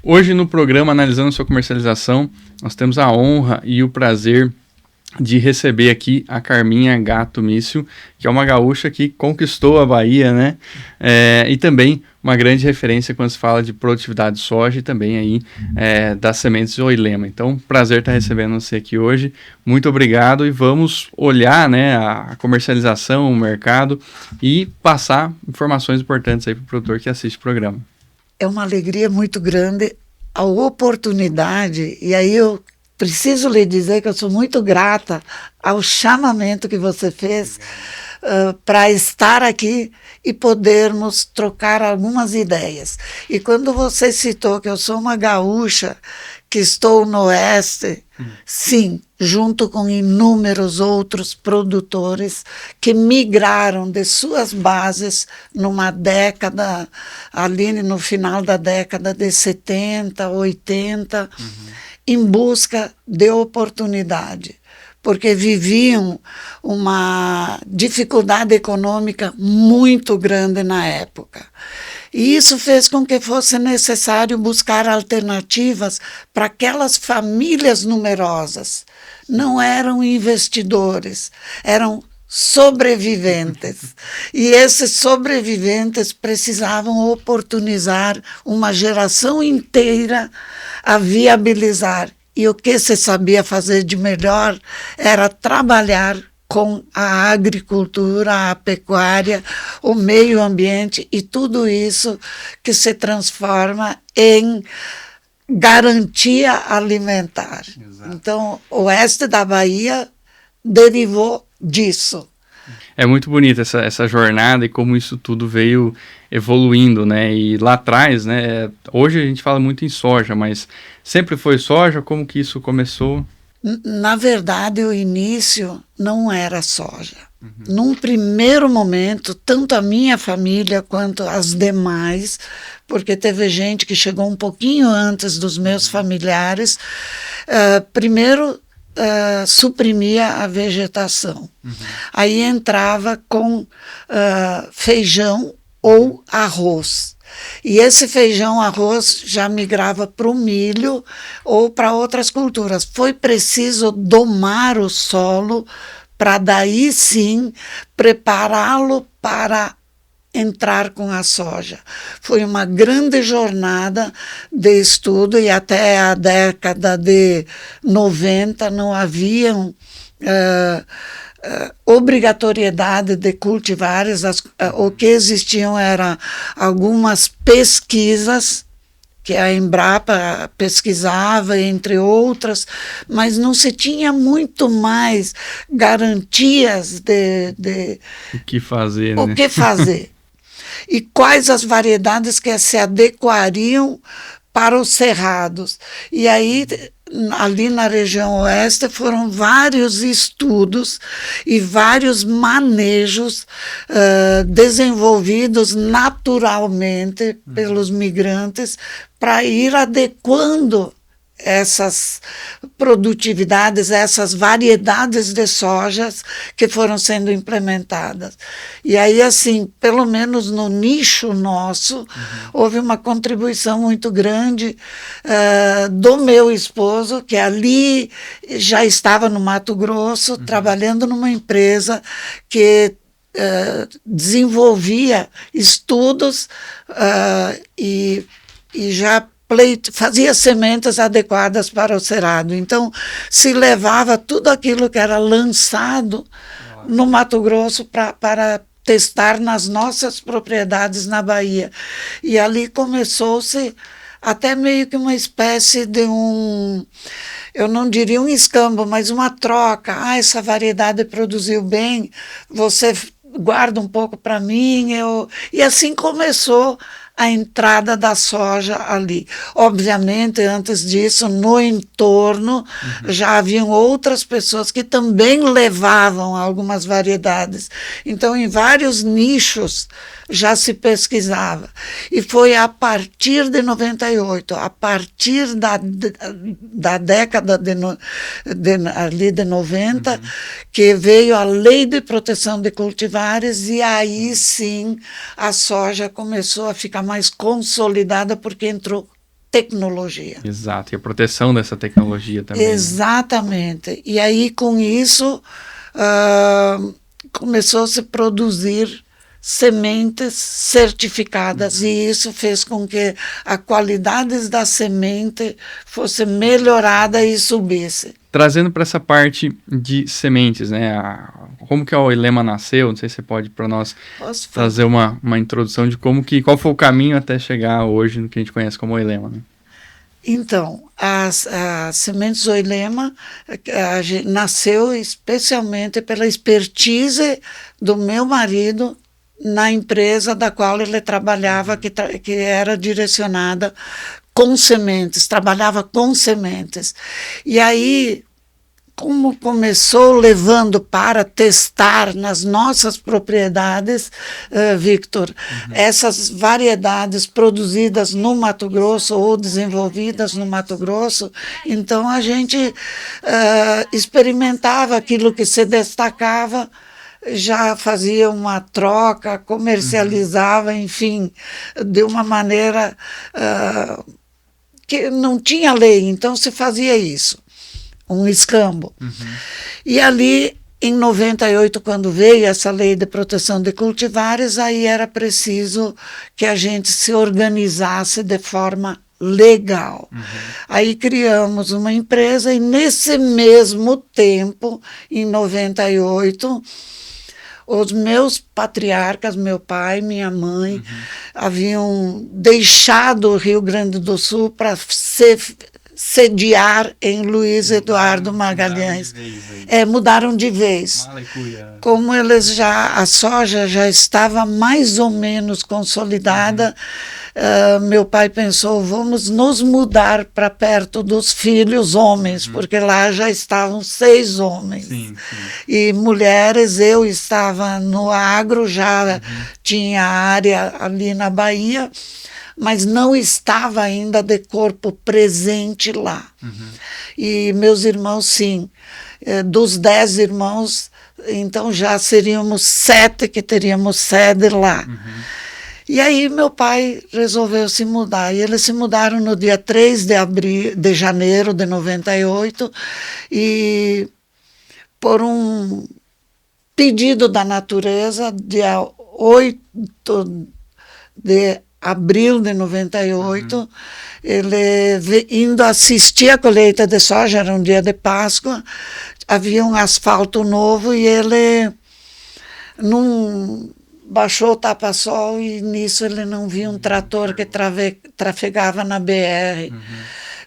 Hoje no programa Analisando Sua Comercialização, nós temos a honra e o prazer de receber aqui a Carminha Gatto Mício, que é uma gaúcha que conquistou a Bahia, né? E também uma grande referência quando se fala de produtividade de soja e também aí das sementes Oilema. Então, prazer estar recebendo você aqui hoje. Muito obrigado e vamos olhar, né, a comercialização, o mercado e passar informações importantes aí para o produtor que assiste o programa. É uma alegria muito grande a oportunidade, e aí eu preciso lhe dizer que eu sou muito grata ao chamamento que você fez para estar aqui e podermos trocar algumas ideias. E quando você citou que eu sou uma gaúcha, que estou no Oeste, sim, junto com inúmeros outros produtores que migraram de suas bases numa década, ali no final da década de 70, 80, em busca de oportunidade, porque viviam uma dificuldade econômica muito grande na época. E isso fez com que fosse necessário buscar alternativas para aquelas famílias numerosas. Não eram investidores, eram sobreviventes. E esses sobreviventes precisavam oportunizar uma geração inteira a viabilizar. E o que se sabia fazer de melhor era trabalhar com a agricultura, a pecuária, o meio ambiente e tudo isso que se transforma em garantia alimentar. Exato. Então, o oeste da Bahia derivou disso. É muito bonita essa jornada e como isso tudo veio evoluindo, né? E lá atrás, né? Hoje a gente fala muito em soja, mas sempre foi soja? Como que isso começou? Na verdade, o início não era soja. Num primeiro momento, tanto a minha família quanto as demais, porque teve gente que chegou um pouquinho antes dos meus familiares, primeiro suprimia a vegetação. Aí entrava com feijão ou arroz. E esse feijão, arroz, já migrava para o milho ou para outras culturas. Foi preciso domar o solo para daí sim prepará-lo para entrar com a soja. Foi uma grande jornada de estudo e até a década de 90 não haviam obrigatoriedade de cultivar, o que existiam eram algumas pesquisas que a Embrapa pesquisava, entre outras, mas não se tinha muito mais garantias de o que fazer, o né? que fazer. E quais as variedades que se adequariam para os cerrados. E aí, ali na região oeste, foram vários estudos e vários manejos desenvolvidos naturalmente pelos migrantes para ir adequando essas produtividades, essas variedades de sojas que foram sendo implementadas. E aí, assim, pelo menos no nicho nosso, houve uma contribuição muito grande do meu esposo, que ali já estava no Mato Grosso, trabalhando numa empresa que desenvolvia estudos e já fazia sementes adequadas para o cerrado. Então, se levava tudo aquilo que era lançado no Mato Grosso para testar nas nossas propriedades na Bahia. E ali começou-se até meio que uma espécie de eu não diria um escambo, mas uma troca. Essa variedade produziu bem, você guarda um pouco para mim. E assim começou a entrada da soja ali. Obviamente, antes disso, no entorno, já haviam outras pessoas que também levavam algumas variedades. Então, em vários nichos já se pesquisava. E foi a partir de 98, a partir da década ali de 90, que veio a Lei de Proteção de Cultivares, e aí sim a soja começou a ficar mais consolidada, porque entrou tecnologia. Exato, e a proteção dessa tecnologia também. Exatamente. Né? E aí, com isso, começou a se produzir sementes certificadas, e isso fez com que a qualidade da semente fosse melhorada e subisse. Trazendo para essa parte de sementes, né? Como que a Oilema nasceu? Não sei se você pode para nós trazer uma introdução de qual foi o caminho até chegar hoje no que a gente conhece como Oilema, né? Então, as sementes Oilema nasceu especialmente pela expertise do meu marido na empresa da qual ele trabalhava, que era direcionada com sementes, trabalhava com sementes. E aí, como começou levando para testar nas nossas propriedades, Victor, essas variedades produzidas no Mato Grosso ou desenvolvidas no Mato Grosso, então a gente experimentava aquilo que se destacava, já fazia uma troca, comercializava, enfim, de uma maneira que não tinha lei, então se fazia isso, um escambo. E ali, em 98, quando veio essa lei de proteção de cultivares, aí era preciso que a gente se organizasse de forma legal. Aí criamos uma empresa e nesse mesmo tempo, em 98, os meus patriarcas, meu pai e minha mãe, haviam deixado o Rio Grande do Sul para sediar em Luiz Eduardo Magalhães. Mudaram de vez. Como a soja já estava mais ou menos consolidada, meu pai pensou, vamos nos mudar para perto dos filhos homens, porque lá já estavam 6 homens. Sim. E mulheres, eu estava no agro, já tinha área ali na Bahia, mas não estava ainda de corpo presente lá. E meus irmãos, sim. Dos 10 irmãos, então já seríamos 7 que teríamos sede lá. E aí meu pai resolveu se mudar. E eles se mudaram no dia 3 de janeiro de 98, e por um pedido da natureza, dia 8 de abril de 98, ele indo assistir a colheita de soja, era um dia de Páscoa, havia um asfalto novo e ele não baixou o tapa-sol, e nisso ele não viu um trator que trafegava na BR.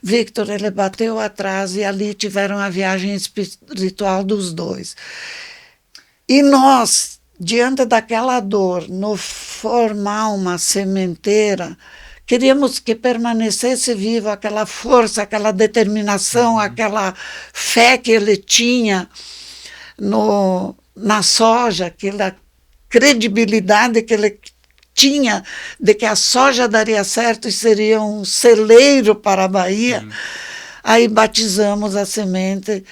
Victor, ele bateu atrás e ali tiveram a viagem espiritual dos dois. E nós, diante daquela dor, no formar uma sementeira, queríamos que permanecesse vivo aquela força, aquela determinação, aquela fé que ele tinha na soja, aquela credibilidade que ele tinha de que a soja daria certo e seria um celeiro para a Bahia. Aí batizamos a semente,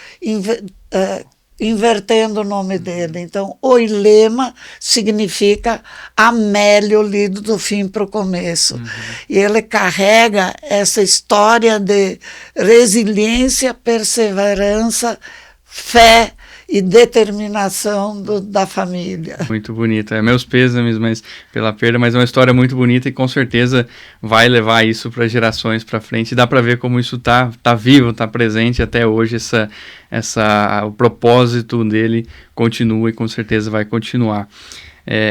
invertendo o nome dele. Então, Oilema significa Amélio lido do fim para o começo. E ele carrega essa história de resiliência, perseverança, fé e determinação da família. Muito bonita. Meus pêsames pela perda, mas é uma história muito bonita e com certeza vai levar isso para gerações para frente. E dá para ver como isso tá vivo, tá presente até hoje. O propósito dele continua e com certeza vai continuar.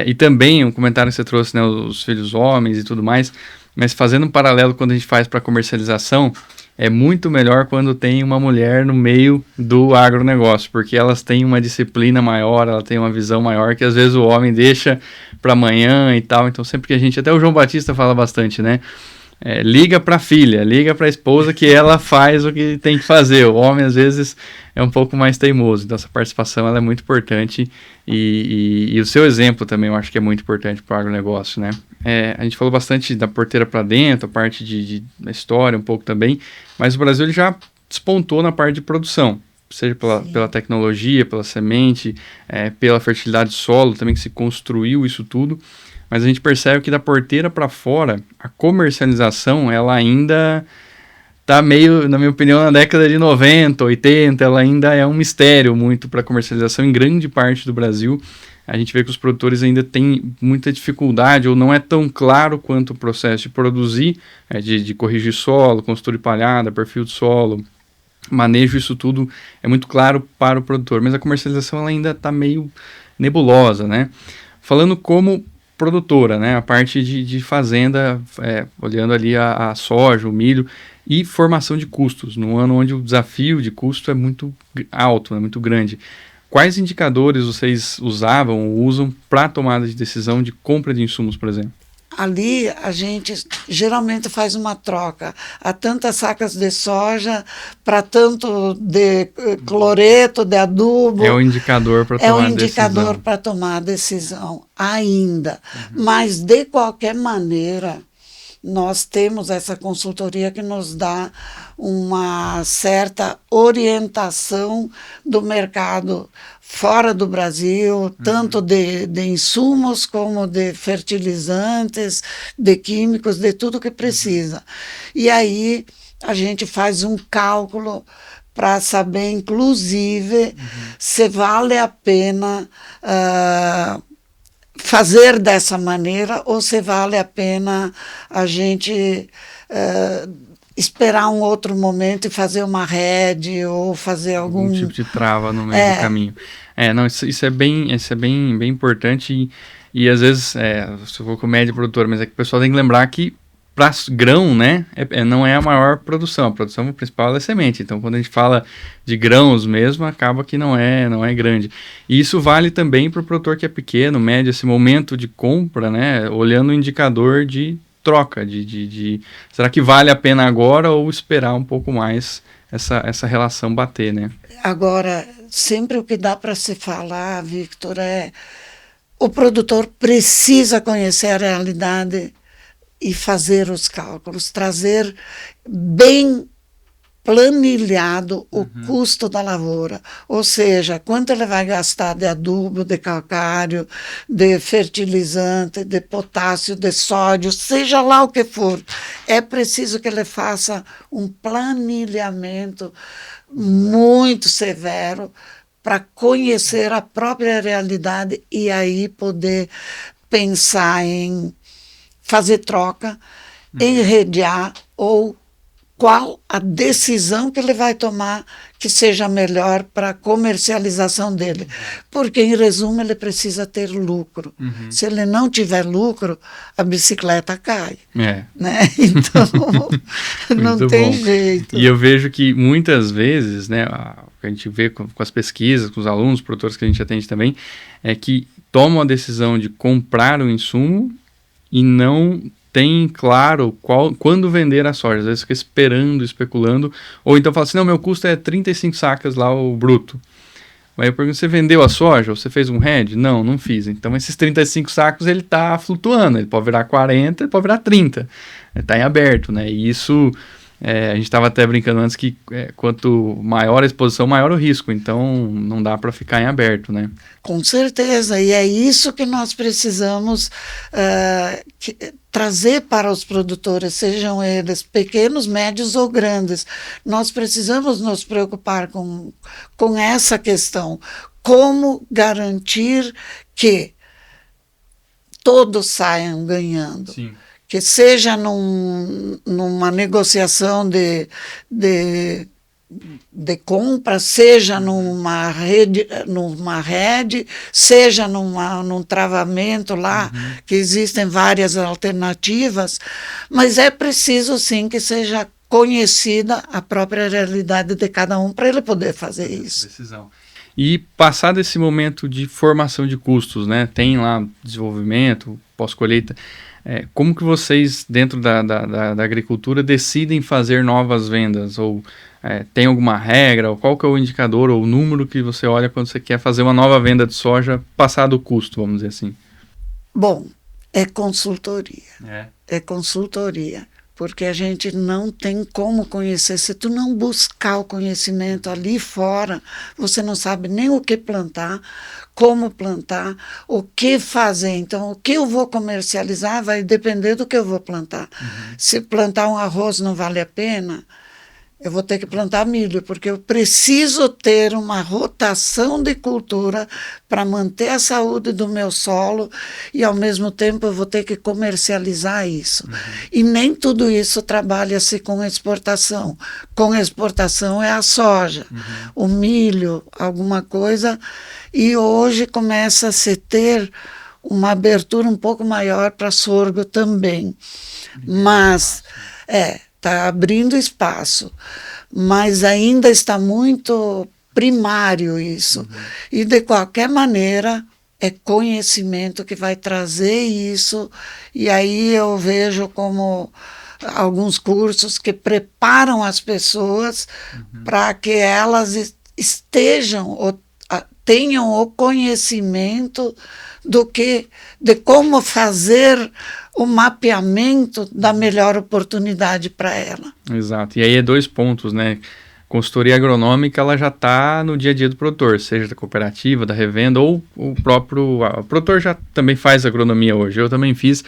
E também um comentário que você trouxe, né, os filhos homens e tudo mais, mas fazendo um paralelo quando a gente faz para comercialização, é muito melhor quando tem uma mulher no meio do agronegócio, porque elas têm uma disciplina maior, ela tem uma visão maior, que às vezes o homem deixa para amanhã e tal. Então sempre que a gente, até o João Batista fala bastante, né? Liga para a filha, liga para a esposa que ela faz o que tem que fazer. O homem às vezes é um pouco mais teimoso, então essa participação ela é muito importante e o seu exemplo também eu acho que é muito importante para o agronegócio, né? A gente falou bastante da porteira para dentro, a parte da história um pouco também, mas o Brasil ele já despontou na parte de produção. seja pela tecnologia, pela semente, pela fertilidade do solo, também que se construiu isso tudo, mas a gente percebe que da porteira para fora, a comercialização, ela ainda está meio, na minha opinião, na década de 90, 80, ela ainda é um mistério muito para comercialização em grande parte do Brasil. A gente vê que os produtores ainda têm muita dificuldade, ou não é tão claro quanto o processo de produzir, de corrigir solo, construir palhada, perfil de solo, manejo, isso tudo é muito claro para o produtor, mas a comercialização ela ainda está meio nebulosa, né? Falando como produtora, né? A parte de fazenda, olhando ali a soja, o milho, e formação de custos, num ano onde o desafio de custo é muito alto, é muito grande. Quais indicadores vocês usavam ou usam para tomada de decisão de compra de insumos, por exemplo? Ali a gente geralmente faz uma troca. Há tantas sacas de soja para tanto de cloreto, de adubo. É o indicador para tomar a decisão. É o indicador para tomar a decisão ainda. Mas, de qualquer maneira, nós temos essa consultoria que nos dá uma certa orientação do mercado fora do Brasil, tanto de insumos como de fertilizantes, de químicos, de tudo que precisa. E aí a gente faz um cálculo para saber, inclusive, se vale a pena fazer dessa maneira ou se vale a pena a gente esperar um outro momento e fazer uma rede ou fazer algum tipo de trava no meio do caminho. Não, isso é bem importante e às vezes, se eu for com média produtora, mas é que o pessoal tem que lembrar que para grão, né, não é a maior produção. A produção principal é semente. Então, quando a gente fala de grãos mesmo, acaba que não é grande. E isso vale também para o produtor que é pequeno, médio, esse momento de compra, né, olhando o indicador de troca, será que vale a pena agora ou esperar um pouco mais essa relação bater, né? Agora, sempre o que dá para se falar, Victor, o produtor precisa conhecer a realidade e fazer os cálculos, trazer bem planilhado o custo da lavoura, ou seja, quanto ele vai gastar de adubo, de calcário, de fertilizante, de potássio, de sódio, seja lá o que for. É preciso que ele faça um planilhamento muito severo para conhecer a própria realidade e aí poder pensar em fazer troca, enredear ou qual a decisão que ele vai tomar que seja melhor para a comercialização dele. Porque, em resumo, ele precisa ter lucro. Se ele não tiver lucro, a bicicleta cai. Né? Então, não tem jeito. E eu vejo que muitas vezes, né, a gente vê com as pesquisas, com os alunos, produtores que a gente atende também, é que tomam a decisão de comprar o insumo e não tem claro quando vender a soja. Às vezes fica esperando, especulando, ou então fala assim, não, meu custo é 35 sacas lá, o bruto. Aí eu pergunto, você vendeu a soja? Ou você fez um hedge? Não fiz. Então esses 35 sacos ele está flutuando, ele pode virar 40, ele pode virar 30. Está em aberto, né? E isso, a gente estava até brincando antes que quanto maior a exposição, maior o risco. Então não dá para ficar em aberto, né? Com certeza, e é isso que nós precisamos trazer para os produtores, sejam eles pequenos, médios ou grandes. Nós precisamos nos preocupar com essa questão. Como garantir que todos saiam ganhando? Sim. Que seja numa negociação de compra, seja numa rede, seja num travamento lá, que existem várias alternativas, mas é preciso sim que seja conhecida a própria realidade de cada um para ele poder fazer isso. Decisão. E passado esse momento de formação de custos, né, tem lá desenvolvimento, pós-colheita, como que vocês, dentro da agricultura, decidem fazer novas vendas? Ou tem alguma regra? Ou qual que é o indicador ou o número que você olha quando você quer fazer uma nova venda de soja passado o custo, vamos dizer assim? Bom, é consultoria. É consultoria. porque a gente não tem como conhecer. Se tu não buscar o conhecimento ali fora, você não sabe nem o que plantar, como plantar, o que fazer. Então, o que eu vou comercializar vai depender do que eu vou plantar. Se plantar um arroz não vale a pena, eu vou ter que plantar milho, porque eu preciso ter uma rotação de cultura para manter a saúde do meu solo e, ao mesmo tempo, eu vou ter que comercializar isso. E nem tudo isso trabalha-se com exportação. Com exportação é a soja, o milho, alguma coisa. E hoje começa a se ter uma abertura um pouco maior para sorgo também. Mas, está abrindo espaço, mas ainda está muito primário isso. E, de qualquer maneira, é conhecimento que vai trazer isso, e aí eu vejo como alguns cursos que preparam as pessoas para que elas estejam ou tenham o conhecimento de como fazer o mapeamento da melhor oportunidade para ela. Exato. E aí é 2 pontos, né? Consultoria agronômica, ela já está no dia a dia do produtor, seja da cooperativa, da revenda, ou o próprio... O produtor já também faz agronomia hoje, eu também fiz,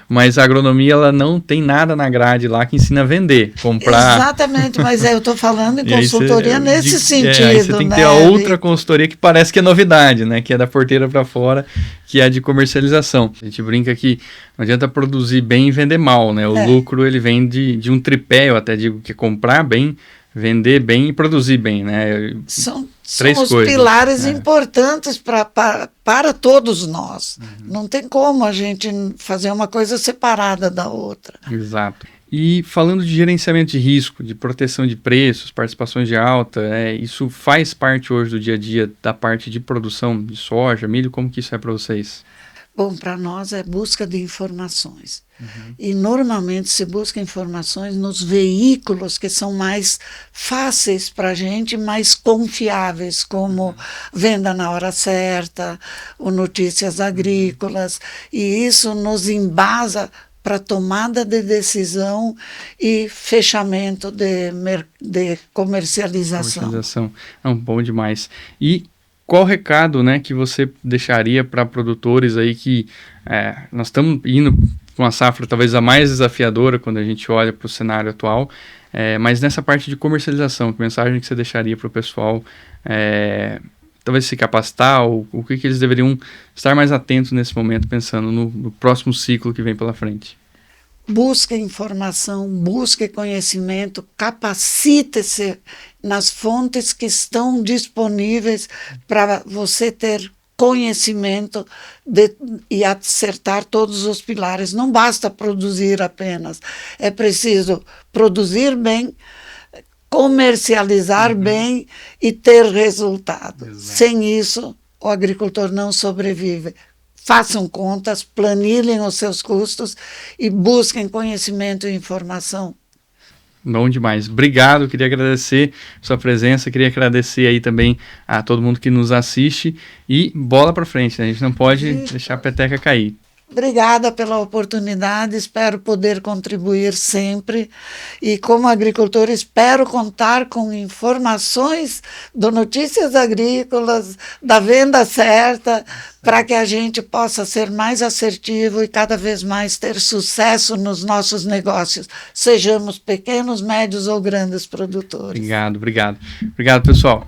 mas a agronomia, ela não tem nada na grade lá que ensina a vender, comprar... Exatamente, mas eu estou falando em consultoria nesse sentido. Aí você tem que ter a outra consultoria que parece que é novidade, né? Que é da porteira para fora, que é a de comercialização. A gente brinca que não adianta produzir bem e vender mal, né? O lucro, ele vem de um tripé, eu até digo que é comprar bem, vender bem e produzir bem, né? São os pilares importantes para todos nós. Não tem como a gente fazer uma coisa separada da outra. Exato. E falando de gerenciamento de risco, de proteção de preços, participações de alta, isso faz parte hoje do dia a dia da parte de produção de soja, milho, como que isso é para vocês? Bom, para nós é busca de informações. E normalmente se busca informações nos veículos que são mais fáceis para a gente, mais confiáveis, como Venda na Hora Certa, o Notícias Agrícolas, e isso nos embasa para tomada de decisão e fechamento de comercialização. Não, bom demais. E qual o recado, né, que você deixaria para produtores aí que nós estamos indo para uma safra talvez a mais desafiadora quando a gente olha para o cenário atual, mas nessa parte de comercialização, que mensagem que você deixaria para o pessoal talvez se capacitar, ou o que eles deveriam estar mais atentos nesse momento, pensando no próximo ciclo que vem pela frente? Busque informação, busque conhecimento, capacite-se nas fontes que estão disponíveis para você ter conhecimento e acertar todos os pilares. Não basta produzir apenas, é preciso produzir bem, comercializar bem e ter resultado. Exato. Sem isso, o agricultor não sobrevive. Façam contas, planilhem os seus custos e busquem conhecimento e informação. Bom demais. Obrigado, queria agradecer sua presença, queria agradecer aí também a todo mundo que nos assiste e bola para frente, né? A gente não pode deixar a peteca cair. Obrigada pela oportunidade, espero poder contribuir sempre e, como agricultor, espero contar com informações do Notícias Agrícolas, da Venda Certa, para que a gente possa ser mais assertivo e cada vez mais ter sucesso nos nossos negócios, sejamos pequenos, médios ou grandes produtores. Obrigado, pessoal.